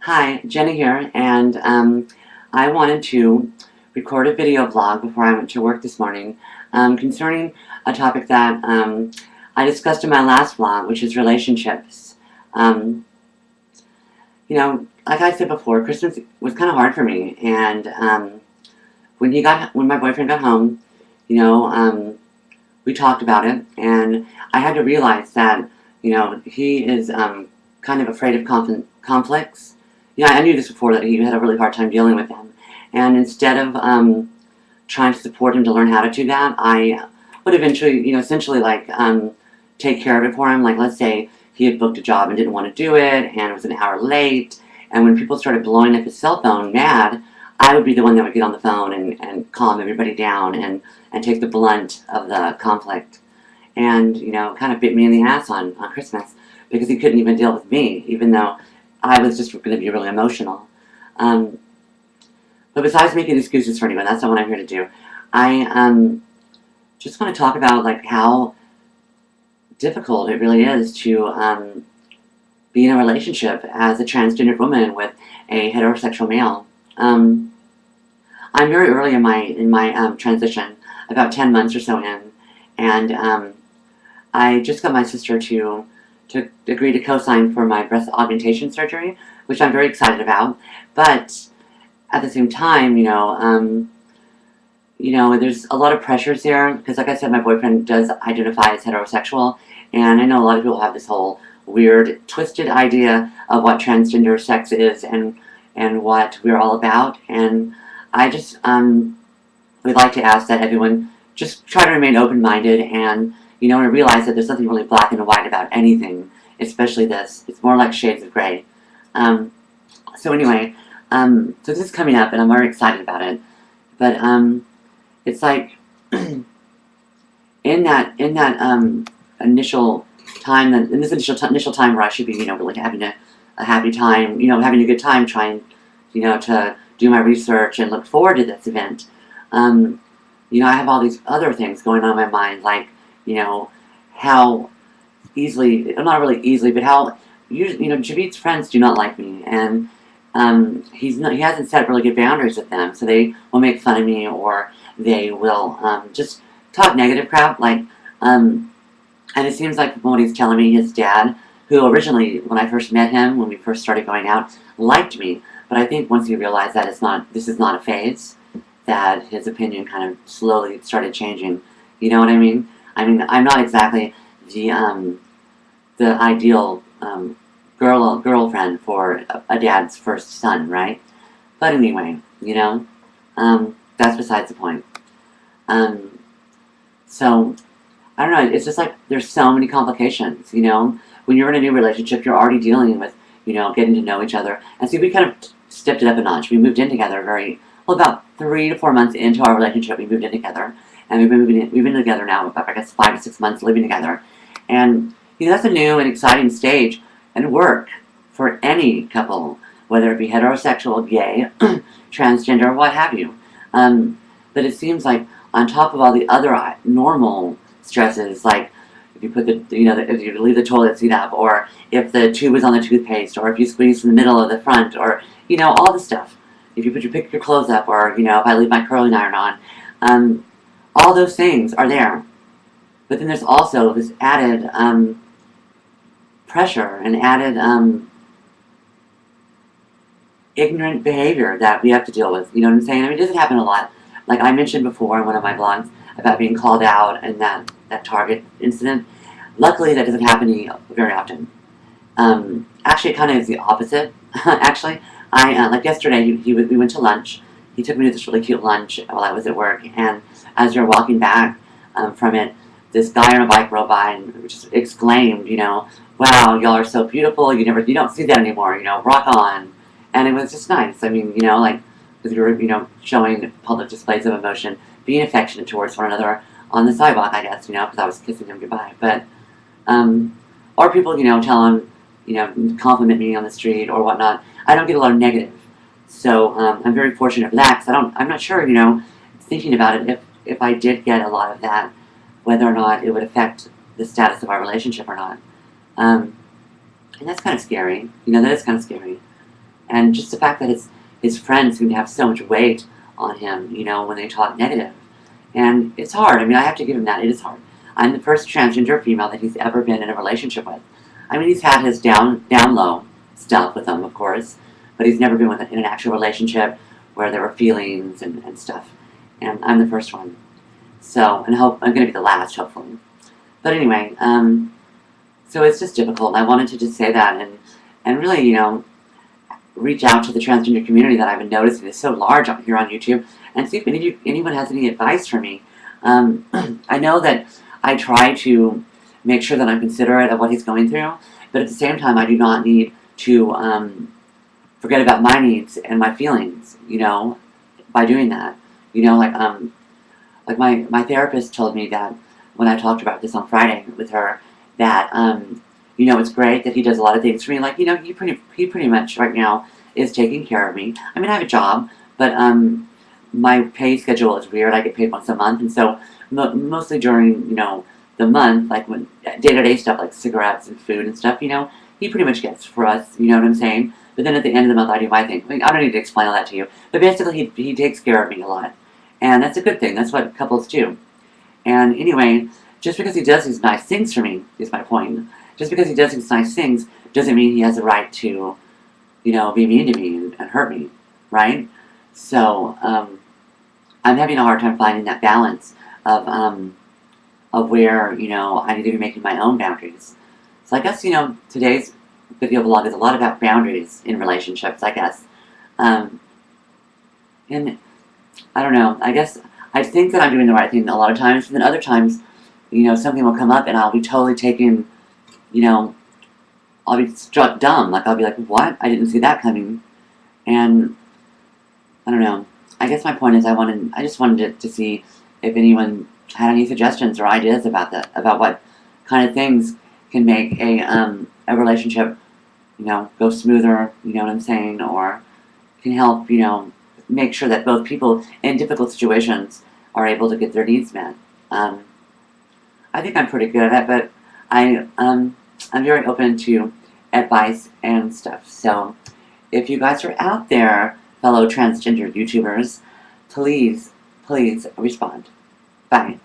Hi, Jenna here, and I wanted to record a video vlog before I went to work this morning concerning a topic that I discussed in my last vlog, which is relationships. Um, like I said before, Christmas was kind of hard for me, and when my boyfriend got home, we talked about it, and I had to realize that he is kind of afraid of conflicts. I knew this before, that he had a really hard time dealing with them. And instead of trying to support him to learn how to do that, I would eventually, essentially take care of it for him. Like, let's say he had booked a job and didn't want to do it, and it was an hour late, and when people started blowing up his cell phone mad, I would be the one that would get on the phone and calm everybody down and take the blunt of the conflict. And, kind of bit me in the ass on Christmas because he couldn't even deal with me, even though I was just going to be really emotional. But besides making excuses for anyone, that's not what I'm here to do. I just want to talk about how difficult it really is to be in a relationship as a transgender woman with a heterosexual male. I'm very early in my transition, about 10 months or so in, and I just got my sister to agree to co-sign for my breast augmentation surgery, which I'm very excited about. But at the same time, there's a lot of pressures there because, like I said, my boyfriend does identify as heterosexual, and I know a lot of people have this whole weird, twisted idea of what transgender sex is and what we're all about. And I just would like to ask that everyone just try to remain open-minded and and realize that there's nothing really black and white about anything, especially this. It's more like shades of gray. So anyway, so this is coming up, and I'm very excited about it. But it's like in that initial time, in this initial time where I should be, really having a happy time, having a good time, trying, to do my research and look forward to this event. I have all these other things going on in my mind, like, how easily, not really easily, but how, Javid's friends do not like me, and he hasn't set really good boundaries with them, so they will make fun of me, or they will just talk negative crap, and it seems like from what he's telling me, his dad, who originally, when I first met him, when we first started going out, liked me, but I think once he realized that this is not a phase, that his opinion kind of slowly started changing. You know what I mean? I'm not exactly the ideal girlfriend for a dad's first son, right? But anyway, that's besides the point. So I don't know. It's just like there's so many complications. When you're in a new relationship, you're already dealing with getting to know each other. And see, we kind of stepped it up a notch. We moved in together about 3 to 4 months into our relationship. We moved in together. And we've been together now about, I guess, 5 to 6 months living together. And, that's a new and exciting stage and work for any couple, whether it be heterosexual, gay, transgender, what have you. But it seems like on top of all the other normal stresses, like if you put if you leave the toilet seat up, or if the tube is on the toothpaste, or if you squeeze from the middle or the front, or, all the stuff. If you pick your clothes up, or, if I leave my curling iron on, all those things are there. But then there's also this added pressure and added ignorant behavior that we have to deal with. You know what I'm saying? It doesn't happen a lot. Like I mentioned before in one of my blogs about being called out and that Target incident. Luckily, that doesn't happen to me very often. Actually, it kind of is the opposite. Actually, like yesterday, we went to lunch. He took me to this really cute lunch while I was at work, and as we were walking back from it, this guy on a bike rode by and just exclaimed, wow, y'all are so beautiful. You don't see that anymore. Rock on. And it was just nice. because we were, showing public displays of emotion, being affectionate towards one another on the sidewalk, I guess, because I was kissing him goodbye. But, or people, tell him, compliment me on the street or whatnot. I don't get a lot of negative. So I'm very fortunate for that, because I'm not sure, thinking about it, if I did get a lot of that, whether or not it would affect the status of our relationship or not. And that's kind of scary. That is kind of scary. And just the fact that his friends seem to have so much weight on him, you know, when they talk negative. And it's hard. I mean, I have to give him that. It is hard. I'm the first transgender female that he's ever been in a relationship with. I mean, he's had his down low stuff with them, of course, but he's never been in an actual relationship where there were feelings and stuff. And I'm the first one. So, and I'm going to be the last, hopefully. But anyway, so it's just difficult. And I wanted to just say that and really, you know, reach out to the transgender community that I've been noticing is so large out here on YouTube, and see if anyone has any advice for me. I know that I try to make sure that I'm considerate of what he's going through, but at the same time, I do not need to forget about my needs and my feelings, you know, by doing that. You know, like my therapist told me that when I talked about this on Friday with her, that you know, it's great that he does a lot of things for me. Like, you know, he pretty much right now is taking care of me. I mean, I have a job, but my pay schedule is weird. I get paid once a month, and so mostly during, you know, the month, like when day-to-day stuff like cigarettes and food and stuff, you know, he pretty much gets for us. You know what I'm saying? But then at the end of the month, I do my thing. I mean, I don't need to explain all that to you. But basically, he takes care of me a lot, and that's a good thing. That's what couples do. And anyway, just because he does these nice things for me is my point. Just because he does these nice things doesn't mean he has a right to, you know, be mean to me and hurt me, right? So I'm having a hard time finding that balance of where, you know, I need to be making my own boundaries. So I guess, you know, today's video blog is a lot about boundaries in relationships, I guess. And I don't know. I guess I think that I'm doing the right thing a lot of times, and then other times, you know, something will come up and I'll be totally taken, you know, I'll be struck dumb. Like, I'll be like, what? I didn't see that coming. And I don't know. I guess my point is I just wanted to see if anyone had any suggestions or ideas about that, about what kind of things can make a relationship, you know, go smoother, you know what I'm saying, or can help, you know, make sure that both people in difficult situations are able to get their needs met. I think I'm pretty good at it, but I'm very open to advice and stuff. So if you guys are out there, fellow transgender YouTubers, please respond. Bye.